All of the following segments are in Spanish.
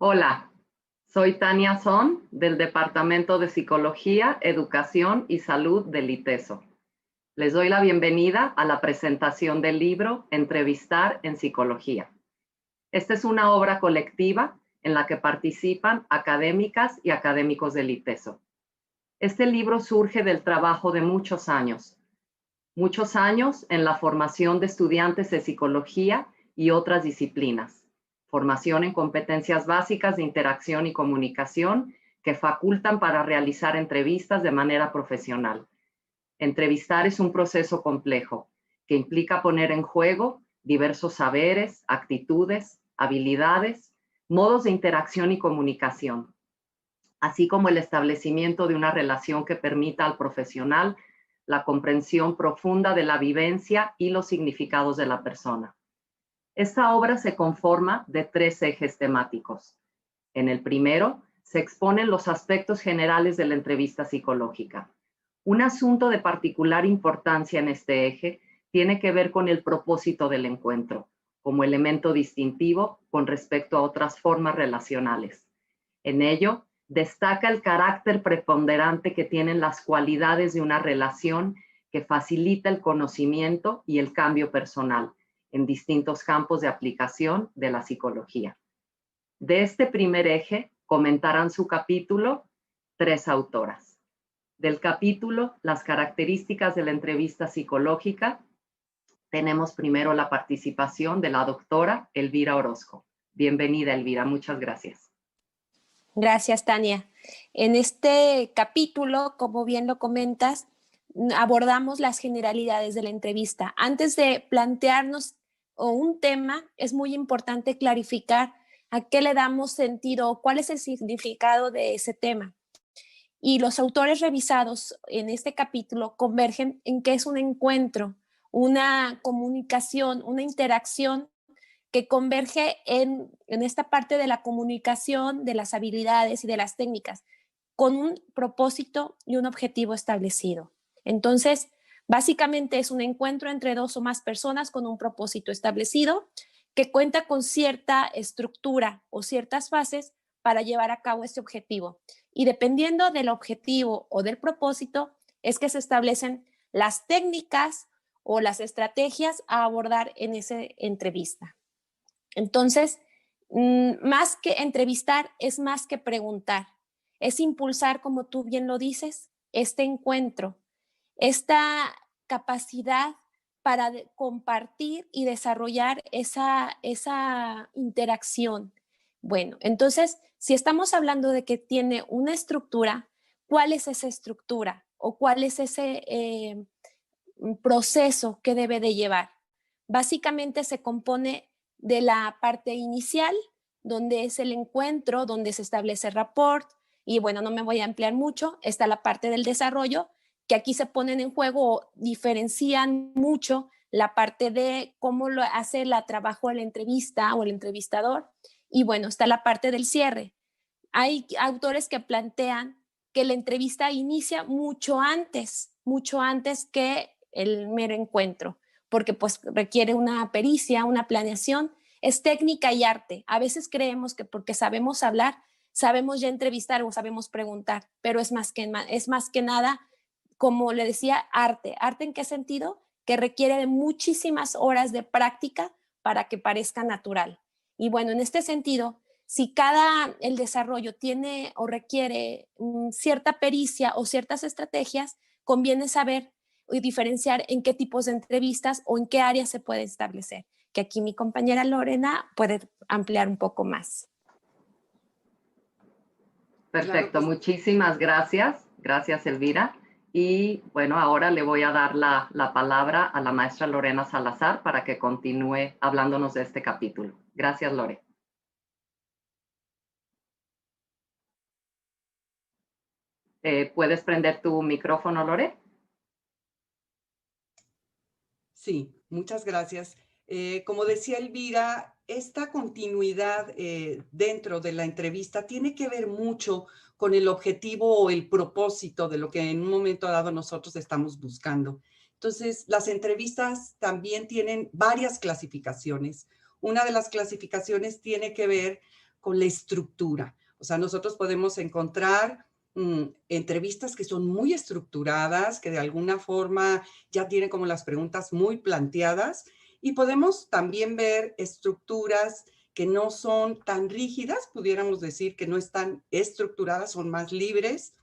Hola, soy Tania Son del Departamento de Psicología, Educación y Salud del ITESO. Les doy la bienvenida a la presentación del libro Entrevistar en Psicología. Esta es una obra colectiva en la que participan académicas y académicos del ITESO. Este libro surge del trabajo de muchos años en la formación de estudiantes de psicología y otras disciplinas. Formación en competencias básicas de interacción y comunicación que facultan para realizar entrevistas de manera profesional. Entrevistar es un proceso complejo que implica poner en juego diversos saberes, actitudes, habilidades, modos de interacción y comunicación, así como el establecimiento de una relación que permita al profesional la comprensión profunda de la vivencia y los significados de la persona. Esta obra se conforma de 3 ejes temáticos. En el primero, se exponen los aspectos generales de la entrevista psicológica. Un asunto de particular importancia en este eje tiene que ver con el propósito del encuentro, como elemento distintivo con respecto a otras formas relacionales. En ello, destaca el carácter preponderante que tienen las cualidades de una relación que facilita el conocimiento y el cambio personal en distintos campos de aplicación de la psicología. De este primer eje comentarán su capítulo 3 autoras. Del capítulo Las características de la entrevista psicológica, tenemos primero la participación de la doctora Elvira Orozco. Bienvenida, Elvira, muchas gracias. Gracias, Tania. En este capítulo, como bien lo comentas, abordamos las generalidades de la entrevista. Antes de plantearnos un tema, es muy importante clarificar a qué le damos sentido, cuál es el significado de ese tema. Y los autores revisados en este capítulo convergen en que es un encuentro, una comunicación, una interacción que converge en esta parte de la comunicación, de las habilidades y de las técnicas, con un propósito y un objetivo establecido. Entonces, básicamente es un encuentro entre 2 o más personas con un propósito establecido que cuenta con cierta estructura o ciertas fases para llevar a cabo este objetivo. Y dependiendo del objetivo o del propósito, es que se establecen las técnicas o las estrategias a abordar en esa entrevista. Entonces, más que entrevistar, es más que preguntar. Es impulsar, como tú bien lo dices, este encuentro, esta capacidad para compartir y desarrollar esa interacción. Bueno, entonces, si estamos hablando de que tiene una estructura, ¿cuál es esa estructura? ¿O cuál es ese proceso que debe de llevar? Básicamente se compone de la parte inicial, donde es el encuentro, donde se establece el rapport, y bueno, no me voy a ampliar mucho, está la parte del desarrollo, que aquí se ponen en juego o diferencian mucho la parte de cómo lo hace la trabajo la entrevista o el entrevistador, y bueno, está la parte del cierre. Hay autores que plantean que la entrevista inicia mucho antes que el mero encuentro, porque pues requiere una pericia, una planeación, es técnica y arte. A veces creemos que porque sabemos hablar, sabemos ya entrevistar o sabemos preguntar, pero es más que nada, como le decía, arte. ¿Arte en qué sentido? Que requiere de muchísimas horas de práctica para que parezca natural. Y bueno, en este sentido, si el desarrollo tiene o requiere cierta pericia o ciertas estrategias, conviene saber y diferenciar en qué tipos de entrevistas o en qué áreas se puede establecer, que aquí mi compañera Lorena puede ampliar un poco más. Perfecto, claro, muchísimas gracias. Gracias, Elvira. Y bueno, ahora le voy a dar la palabra a la maestra Lorena Salazar para que continúe hablándonos de este capítulo. Gracias, Lore. ¿Puedes prender tu micrófono, Lore? Sí, muchas gracias. Como decía Elvira, esta continuidad dentro de la entrevista tiene que ver mucho con el objetivo o el propósito de lo que en un momento dado nosotros estamos buscando. Entonces, las entrevistas también tienen varias clasificaciones. Una de las clasificaciones tiene que ver con la estructura. O sea, nosotros podemos encontrar entrevistas que son muy estructuradas, que de alguna forma ya tienen como las preguntas muy planteadas, y podemos también ver estructuras que no son tan rígidas, pudiéramos decir que no están estructuradas, son más libres,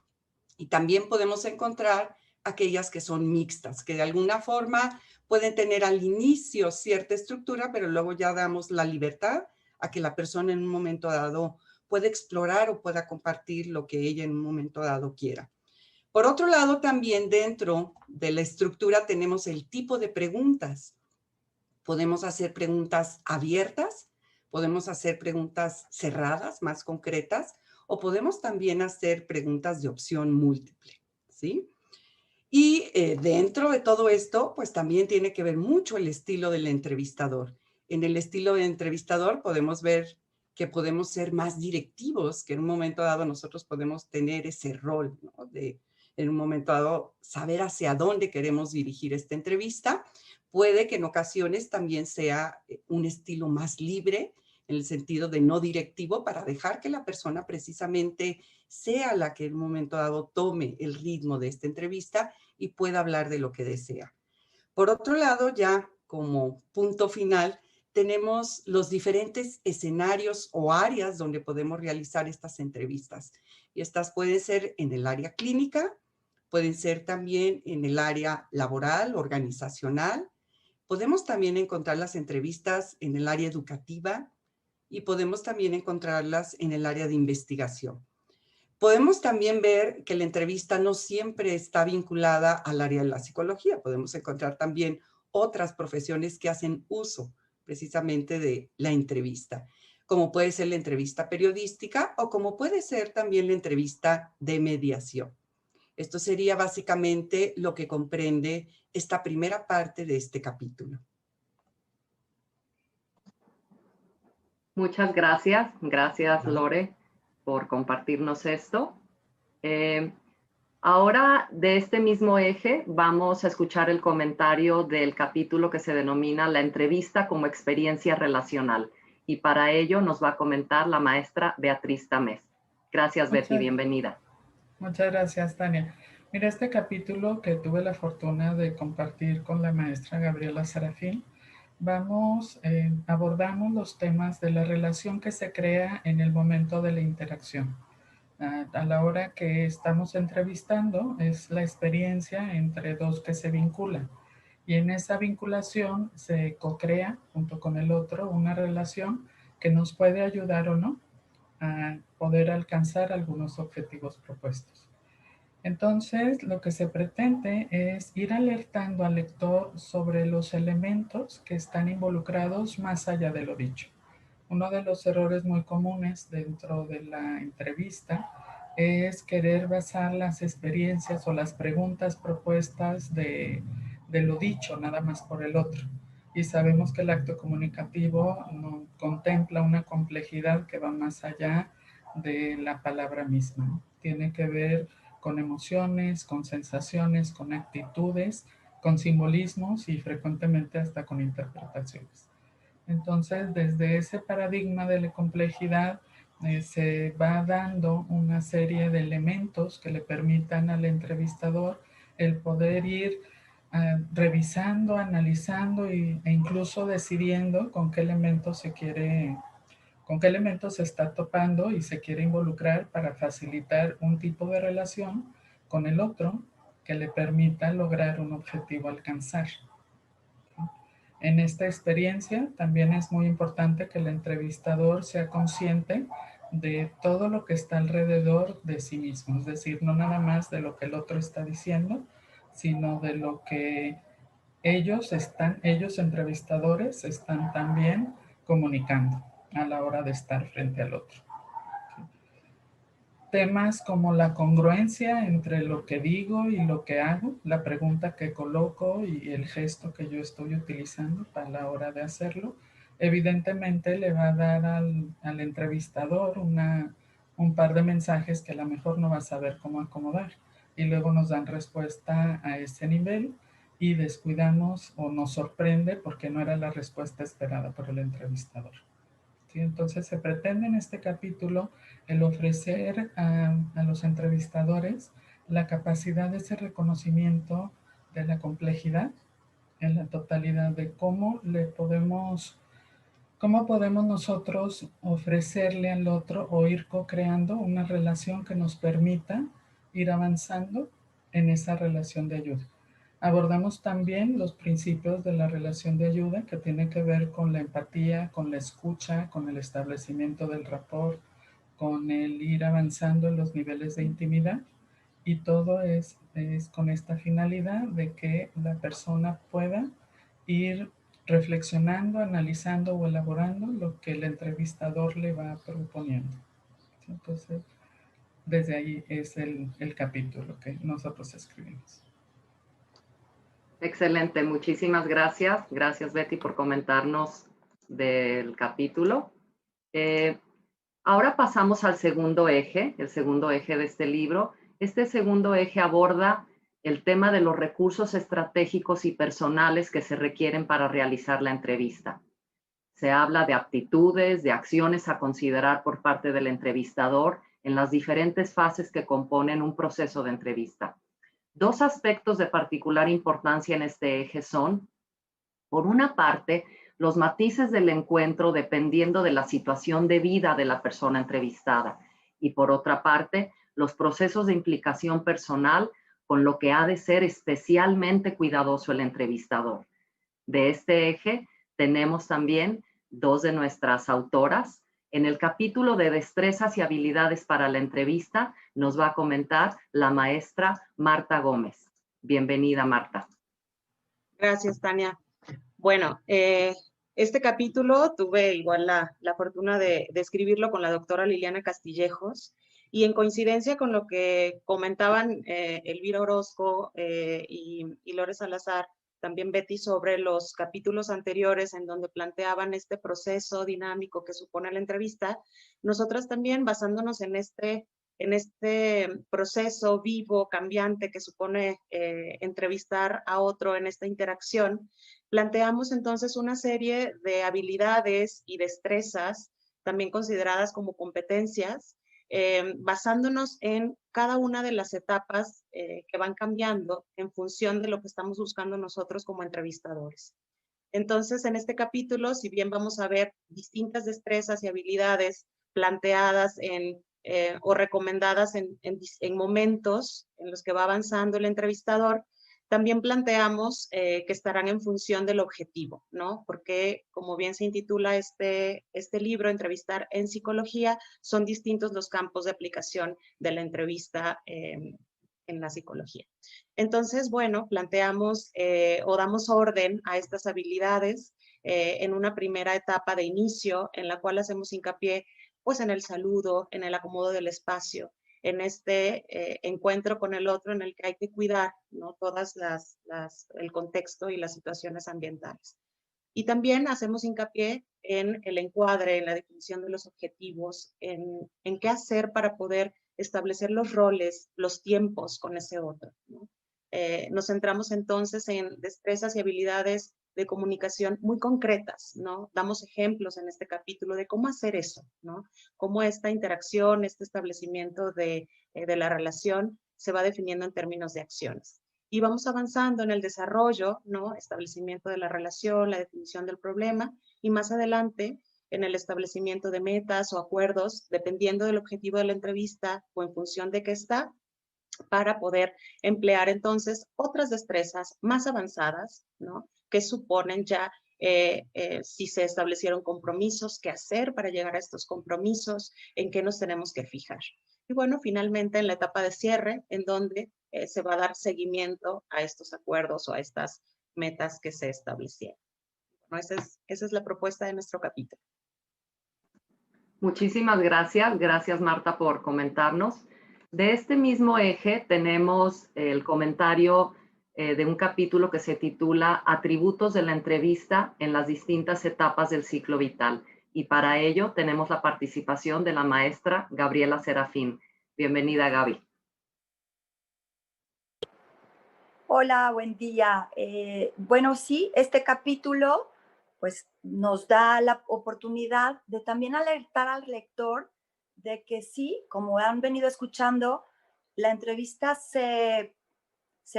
y también podemos encontrar aquellas que son mixtas, que de alguna forma pueden tener al inicio cierta estructura, pero luego ya damos la libertad a que la persona en un momento dado pueda explorar o pueda compartir lo que ella en un momento dado quiera. Por otro lado, también dentro de la estructura tenemos el tipo de preguntas. Podemos hacer preguntas abiertas, podemos hacer preguntas cerradas, más concretas, o podemos también hacer preguntas de opción múltiple, ¿sí? Y dentro de todo esto, pues también tiene que ver mucho el estilo del entrevistador. En el estilo del entrevistador podemos ver que podemos ser más directivos, que en un momento dado nosotros podemos tener ese rol, ¿no? De en un momento dado saber hacia dónde queremos dirigir esta entrevista. Puede que en ocasiones también sea un estilo más libre, en el sentido de no directivo, para dejar que la persona precisamente sea la que en un momento dado tome el ritmo de esta entrevista y pueda hablar de lo que desea. Por otro lado, ya como punto final, tenemos los diferentes escenarios o áreas donde podemos realizar estas entrevistas. Y estas pueden ser en el área clínica, pueden ser también en el área laboral, organizacional. Podemos también encontrar las entrevistas en el área educativa y podemos también encontrarlas en el área de investigación. Podemos también ver que la entrevista no siempre está vinculada al área de la psicología. Podemos encontrar también otras profesiones que hacen uso precisamente de la entrevista, como puede ser la entrevista periodística o como puede ser también la entrevista de mediación. Esto sería básicamente lo que comprende esta primera parte de este capítulo. Muchas gracias. Gracias, Lore, por compartirnos esto. Ahora, de este mismo eje, vamos a escuchar el comentario del capítulo que se denomina La entrevista como experiencia relacional. Y para ello nos va a comentar la maestra Beatriz Tamés. Gracias, Betty. Bienvenida. Muchas gracias, Tania. Mira, este capítulo que tuve la fortuna de compartir con la maestra Gabriela Serafín, abordamos los temas de la relación que se crea en el momento de la interacción. A la hora que estamos entrevistando es la experiencia entre dos que se vinculan. Y en esa vinculación se co-crea junto con el otro una relación que nos puede ayudar o no a poder alcanzar algunos objetivos propuestos. Entonces, lo que se pretende es ir alertando al lector sobre los elementos que están involucrados más allá de lo dicho. Uno de los errores muy comunes dentro de la entrevista es querer basar las experiencias o las preguntas propuestas de lo dicho, nada más por el otro. Y sabemos que el acto comunicativo no contempla una complejidad que va más allá de la palabra misma. Tiene que ver con emociones, con sensaciones, con actitudes, con simbolismos y frecuentemente hasta con interpretaciones. Entonces, desde ese paradigma de la complejidad, se va dando una serie de elementos que le permitan al entrevistador el poder ir revisando, analizando e incluso decidiendo con qué elementos se está topando y se quiere involucrar para facilitar un tipo de relación con el otro que le permita lograr un objetivo a alcanzar. En esta experiencia también es muy importante que el entrevistador sea consciente de todo lo que está alrededor de sí mismo, es decir, no nada más de lo que el otro está diciendo, sino de lo que ellos entrevistadores están también comunicando a la hora de estar frente al otro. Temas como la congruencia entre lo que digo y lo que hago, la pregunta que coloco y el gesto que yo estoy utilizando para la hora de hacerlo, evidentemente le va a dar al entrevistador un par de mensajes que a lo mejor no va a saber cómo acomodar. Y luego nos dan respuesta a ese nivel y descuidamos o nos sorprende porque no era la respuesta esperada por el entrevistador. ¿sí? Entonces se pretende en este capítulo el ofrecer a los entrevistadores la capacidad de ese reconocimiento de la complejidad en la totalidad, de cómo podemos nosotros ofrecerle al otro o ir co-creando una relación que nos permita ir avanzando en esa relación de ayuda. Abordamos también los principios de la relación de ayuda, que tiene que ver con la empatía, con la escucha, con el establecimiento del rapport, con el ir avanzando en los niveles de intimidad, y todo es con esta finalidad de que la persona pueda ir reflexionando, analizando o elaborando lo que el entrevistador le va proponiendo. Entonces, desde ahí es el capítulo que nosotros escribimos. Excelente, muchísimas gracias. Gracias, Betty, por comentarnos del capítulo. Ahora pasamos al segundo eje, el segundo eje de este libro. Este segundo eje aborda el tema de los recursos estratégicos y personales que se requieren para realizar la entrevista. Se habla de aptitudes, de acciones a considerar por parte del entrevistador en las diferentes fases que componen un proceso de entrevista. Dos aspectos de particular importancia en este eje son, por una parte, los matices del encuentro dependiendo de la situación de vida de la persona entrevistada, y por otra parte, los procesos de implicación personal con lo que ha de ser especialmente cuidadoso el entrevistador. De este eje tenemos también dos de nuestras autoras. En el capítulo de destrezas y habilidades para la entrevista nos va a comentar la maestra Marta Gómez. Bienvenida, Marta. Gracias, Tania. Bueno, este capítulo tuve igual la fortuna de escribirlo con la doctora Liliana Castillejos, y en coincidencia con lo que comentaban Elvira Orozco y Lore Salazar, también Betty, sobre los capítulos anteriores en donde planteaban este proceso dinámico que supone la entrevista, nosotras también, basándonos en este proceso vivo, cambiante que supone entrevistar a otro en esta interacción, planteamos entonces una serie de habilidades y destrezas, también consideradas como competencias, basándonos en cada una de las etapas que van cambiando en función de lo que estamos buscando nosotros como entrevistadores. Entonces, en este capítulo, si bien vamos a ver distintas destrezas y habilidades planteadas o recomendadas en momentos en los que va avanzando el entrevistador, también planteamos que estarán en función del objetivo, ¿no? Porque, como bien se intitula este libro, Entrevistar en Psicología, son distintos los campos de aplicación de la entrevista en la psicología. Entonces, bueno, planteamos o damos orden a estas habilidades en una primera etapa de inicio, en la cual hacemos hincapié pues en el saludo, en el acomodo del espacio, en este encuentro con el otro en el que hay que cuidar, ¿no?, todas el contexto y las situaciones ambientales. Y también hacemos hincapié en el encuadre, en la definición de los objetivos, en qué hacer para poder establecer los roles, los tiempos con ese otro, ¿no? Nos centramos entonces en destrezas y habilidades de comunicación muy concretas, ¿no? Damos ejemplos en este capítulo de cómo hacer eso, ¿no? Cómo esta interacción, este establecimiento de la relación se va definiendo en términos de acciones. Y vamos avanzando en el desarrollo, ¿no? Establecimiento de la relación, la definición del problema, y más adelante en el establecimiento de metas o acuerdos, dependiendo del objetivo de la entrevista o en función de qué está, para poder emplear entonces otras destrezas más avanzadas, ¿no?, que suponen ya si se establecieron compromisos, qué hacer para llegar a estos compromisos, en qué nos tenemos que fijar. Y bueno, finalmente en la etapa de cierre, en donde se va a dar seguimiento a estos acuerdos o a estas metas que se establecieron. Bueno, esa es la propuesta de nuestro capítulo. Muchísimas gracias. Gracias, Marta, por comentarnos. De este mismo eje tenemos el comentario de un capítulo que se titula Atributos de la entrevista en las distintas etapas del ciclo vital. Y para ello tenemos la participación de la maestra Gabriela Serafín. Bienvenida, Gaby. Hola, buen día. Bueno, sí, este capítulo pues nos da la oportunidad de también alertar al lector de que sí, como han venido escuchando, la entrevista se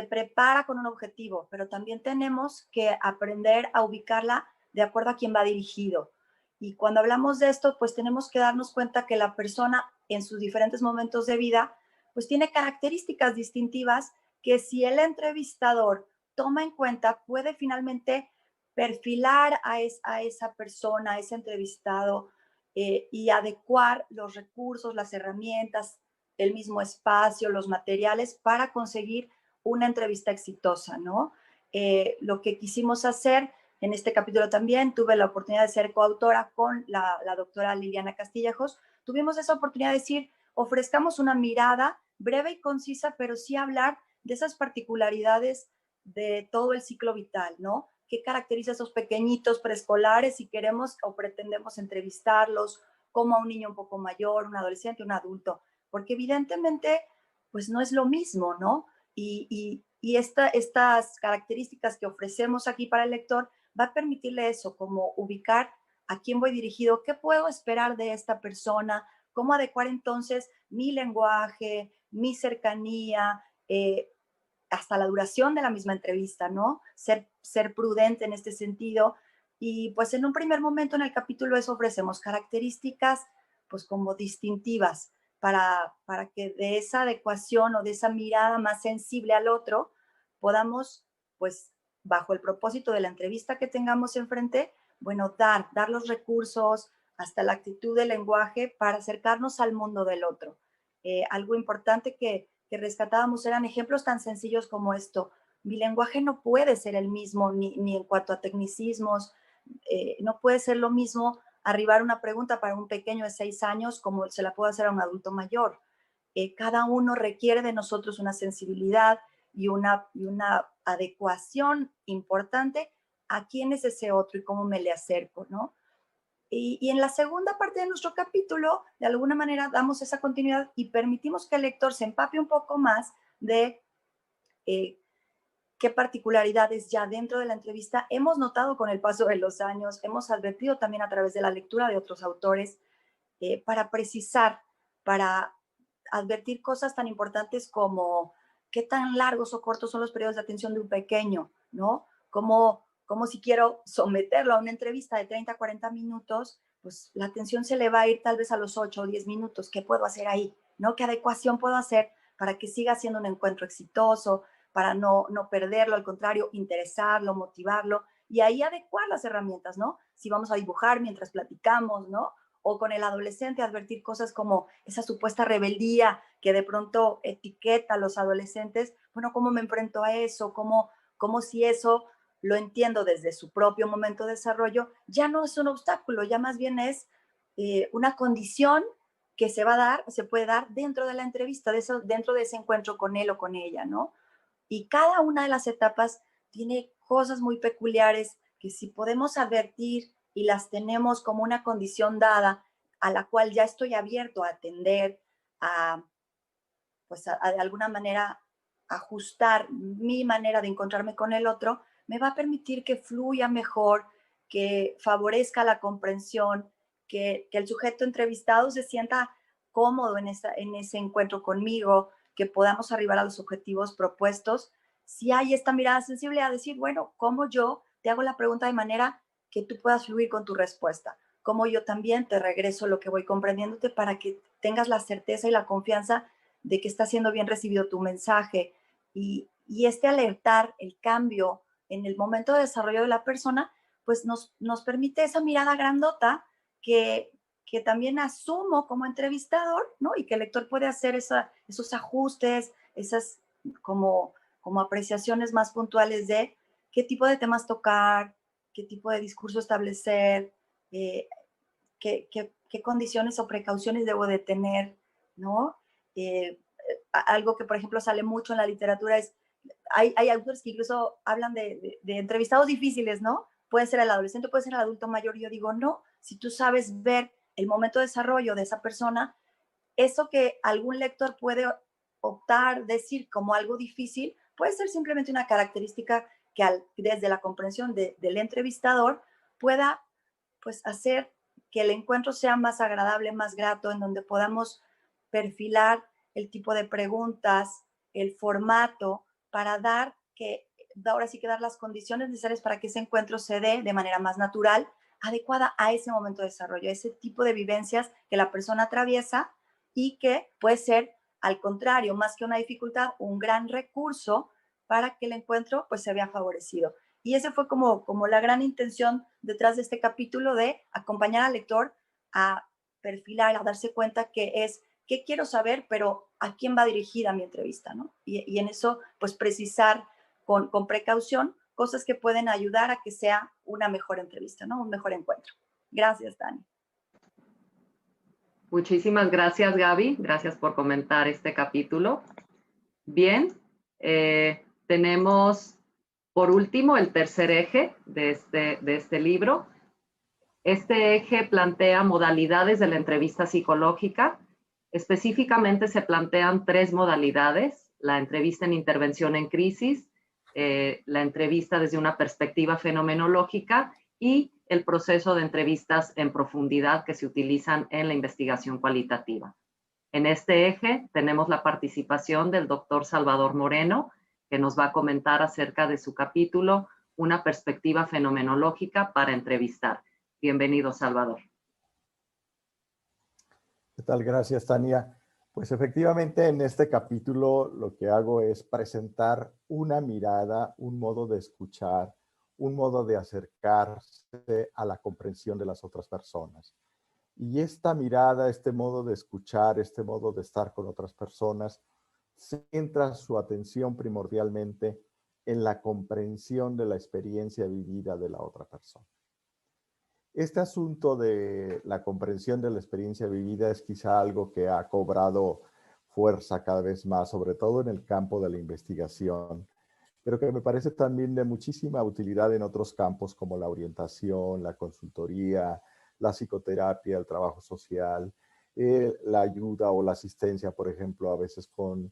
prepara con un objetivo, pero también tenemos que aprender a ubicarla de acuerdo a quién va dirigido. Y cuando hablamos de esto, pues tenemos que darnos cuenta que la persona en sus diferentes momentos de vida, pues tiene características distintivas que si el entrevistador toma en cuenta, puede finalmente perfilar a esa persona, a ese entrevistado, y adecuar los recursos, las herramientas, el mismo espacio, los materiales para conseguir una entrevista exitosa, ¿no? Lo que quisimos hacer en este capítulo también, tuve la oportunidad de ser coautora con la doctora Liliana Castillejos. Tuvimos esa oportunidad de decir, ofrezcamos una mirada breve y concisa, pero sí hablar de esas particularidades de todo el ciclo vital, ¿no? ¿Qué caracteriza a esos pequeñitos preescolares si queremos o pretendemos entrevistarlos como a un niño un poco mayor, un adolescente, un adulto? Porque evidentemente, pues no es lo mismo, ¿no? Y estas características que ofrecemos aquí para el lector va a permitirle eso, como ubicar a quién voy dirigido, qué puedo esperar de esta persona, cómo adecuar entonces mi lenguaje, mi cercanía, hasta la duración de la misma entrevista, ¿no? Ser prudente en este sentido. Y pues en un primer momento en el capítulo eso ofrecemos características pues como distintivas para que de esa adecuación o de esa mirada más sensible al otro podamos pues bajo el propósito de la entrevista que tengamos enfrente, bueno, dar los recursos hasta la actitud del lenguaje para acercarnos al mundo del otro. Algo importante que rescatábamos eran ejemplos tan sencillos como esto. Mi lenguaje no puede ser el mismo ni en cuanto a tecnicismos, no puede ser lo mismo arribar una pregunta para un pequeño de 6 años como se la puede hacer a un adulto mayor. Cada uno requiere de nosotros una sensibilidad y una adecuación importante a quién es ese otro y cómo me le acerco, ¿no? Y en la segunda parte de nuestro capítulo, de alguna manera, damos esa continuidad y permitimos que el lector se empape un poco más de qué particularidades ya dentro de la entrevista hemos notado con el paso de los años, hemos advertido también a través de la lectura de otros autores, para precisar, para advertir cosas tan importantes como qué tan largos o cortos son los periodos de atención de un pequeño, ¿no? Como si quiero someterlo a una entrevista de 30 a 40 minutos, pues la atención se le va a ir tal vez a los 8 o 10 minutos. ¿Qué puedo hacer ahí? ¿No? ¿Qué adecuación puedo hacer para que siga siendo un encuentro exitoso, para no perderlo, al contrario, interesarlo, motivarlo y ahí adecuar las herramientas, ¿no? Si vamos a dibujar mientras platicamos, ¿no? O con el adolescente advertir cosas como esa supuesta rebeldía que de pronto etiqueta a los adolescentes. Bueno, ¿cómo me enfrento a eso? ¿Cómo si eso lo entiendo desde su propio momento de desarrollo, ya no es un obstáculo, ya más bien es una condición que se va a dar, se puede dar dentro de la entrevista, dentro de ese encuentro con él o con ella, ¿no? Y cada una de las etapas tiene cosas muy peculiares que si podemos advertir y las tenemos como una condición dada a la cual ya estoy abierto a atender, pues de alguna manera ajustar mi manera de encontrarme con el otro, me va a permitir que fluya mejor, que favorezca la comprensión, que el sujeto entrevistado se sienta cómodo en ese encuentro conmigo, que podamos arribar a los objetivos propuestos. Si hay esta mirada sensible a decir, bueno, ¿cómo yo te hago la pregunta de manera que tú puedas fluir con tu respuesta? ¿Cómo yo también te regreso lo que voy comprendiéndote para que tengas la certeza y la confianza de que está siendo bien recibido tu mensaje? Y este alertar el cambio en el momento de desarrollo de la persona, pues nos permite esa mirada grandota que también asumo como entrevistador, ¿no? Y que el lector puede hacer esos ajustes, esas como apreciaciones más puntuales de qué tipo de temas tocar, qué tipo de discurso establecer, qué condiciones o precauciones debo de tener, ¿no? Algo que, por ejemplo, sale mucho en la literatura es, hay autores que incluso hablan de entrevistados difíciles, ¿no? Puede ser el adolescente, puede ser el adulto mayor. Y yo digo, no, si tú sabes ver el momento de desarrollo de esa persona, eso que algún lector puede optar, decir como algo difícil, puede ser simplemente una característica que desde la comprensión del entrevistador pueda pues hacer que el encuentro sea más agradable, más grato, en donde podamos perfilar el tipo de preguntas, el formato, para ahora sí que dar las condiciones necesarias para que ese encuentro se dé de manera más natural, adecuada a ese momento de desarrollo, a ese tipo de vivencias que la persona atraviesa y que puede ser, al contrario, más que una dificultad, un gran recurso para que el encuentro pues se vea favorecido. Y ese fue como la gran intención detrás de este capítulo, de acompañar al lector a perfilar, a darse cuenta que es qué quiero saber, pero a quién va dirigida mi entrevista, ¿no? Y en eso, pues precisar con precaución cosas que pueden ayudar a que sea una mejor entrevista, ¿no? Un mejor encuentro. Gracias, Dani. Muchísimas gracias, Gaby. Gracias por comentar este capítulo. Bien, tenemos por último el tercer eje de este libro. Este eje plantea modalidades de la entrevista psicológica. Específicamente se plantean 3 modalidades: la entrevista en intervención en crisis, la entrevista desde una perspectiva fenomenológica y el proceso de entrevistas en profundidad que se utilizan en la investigación cualitativa. En este eje tenemos la participación del doctor Salvador Moreno, que nos va a comentar acerca de su capítulo, Una perspectiva fenomenológica para entrevistar. Bienvenido, Salvador. ¿Qué tal? Gracias, Tania. Pues efectivamente en este capítulo lo que hago es presentar una mirada, un modo de escuchar, un modo de acercarse a la comprensión de las otras personas. Y esta mirada, este modo de escuchar, este modo de estar con otras personas, centra su atención primordialmente en la comprensión de la experiencia vivida de la otra persona. Este asunto de la comprensión de la experiencia vivida es quizá algo que ha cobrado fuerza cada vez más, sobre todo en el campo de la investigación, pero que me parece también de muchísima utilidad en otros campos como la orientación, la consultoría, la psicoterapia, el trabajo social, la ayuda o la asistencia, por ejemplo, a veces con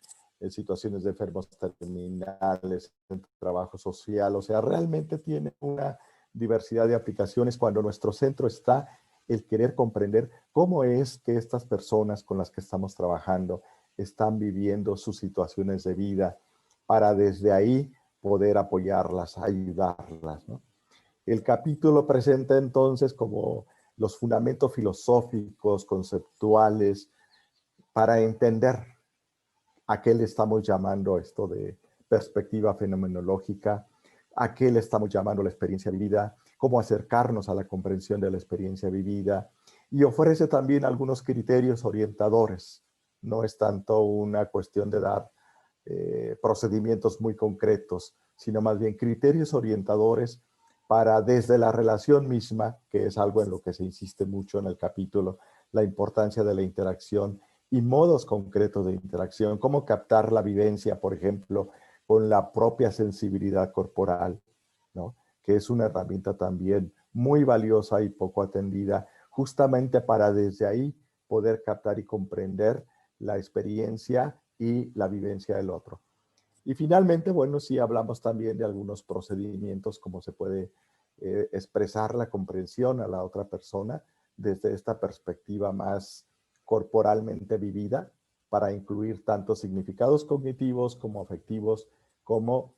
situaciones de enfermos terminales, el trabajo social. O sea, realmente tiene una diversidad de aplicaciones cuando nuestro centro está el querer comprender cómo es que estas personas con las que estamos trabajando están viviendo sus situaciones de vida, para desde ahí poder apoyarlas, ayudarlas, ¿no? El capítulo presenta entonces como los fundamentos filosóficos, conceptuales, para entender a qué le estamos llamando esto de perspectiva fenomenológica, a qué le estamos llamando la experiencia vivida, cómo acercarnos a la comprensión de la experiencia vivida, y ofrece también algunos criterios orientadores. No es tanto una cuestión de dar procedimientos muy concretos, sino más bien criterios orientadores para, desde la relación misma, que es algo en lo que se insiste mucho en el capítulo, la importancia de la interacción y modos concretos de interacción, cómo captar la vivencia, por ejemplo, con la propia sensibilidad corporal, ¿no? Que es una herramienta también muy valiosa y poco atendida, justamente para desde ahí poder captar y comprender la experiencia y la vivencia del otro. Y finalmente, bueno, sí hablamos también de algunos procedimientos, cómo se puede expresar la comprensión a la otra persona desde esta perspectiva más corporalmente vivida, para incluir tanto significados cognitivos como afectivos, como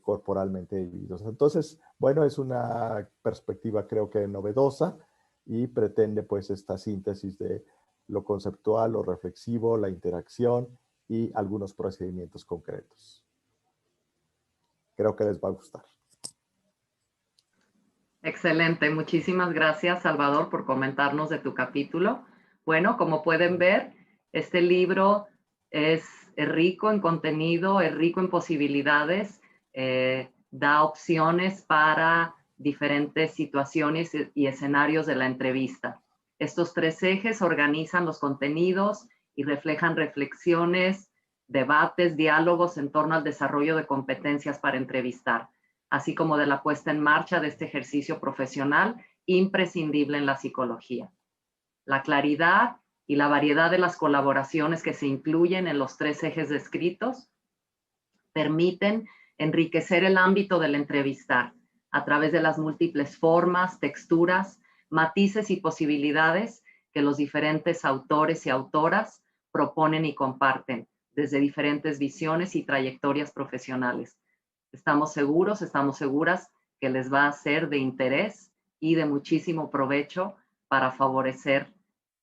corporalmente vividos. Entonces, bueno, es una perspectiva creo que novedosa y pretende pues esta síntesis de lo conceptual, lo reflexivo, la interacción y algunos procedimientos concretos. Creo que les va a gustar. Excelente, muchísimas gracias, Salvador, por comentarnos de tu capítulo. Bueno, como pueden ver, este libro es rico en contenido, es rico en posibilidades, da opciones para diferentes situaciones y escenarios de la entrevista. Estos 3 ejes organizan los contenidos y reflejan reflexiones, debates, diálogos en torno al desarrollo de competencias para entrevistar, así como de la puesta en marcha de este ejercicio profesional imprescindible en la psicología. La claridad y la variedad de las colaboraciones que se incluyen en los 3 ejes descritos permiten enriquecer el ámbito del entrevistar, a través de las múltiples formas, texturas, matices y posibilidades que los diferentes autores y autoras proponen y comparten desde diferentes visiones y trayectorias profesionales. Estamos seguros, estamos seguras que les va a ser de interés y de muchísimo provecho para favorecer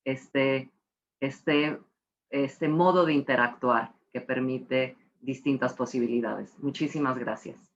este modo de interactuar que permite distintas posibilidades. Muchísimas gracias.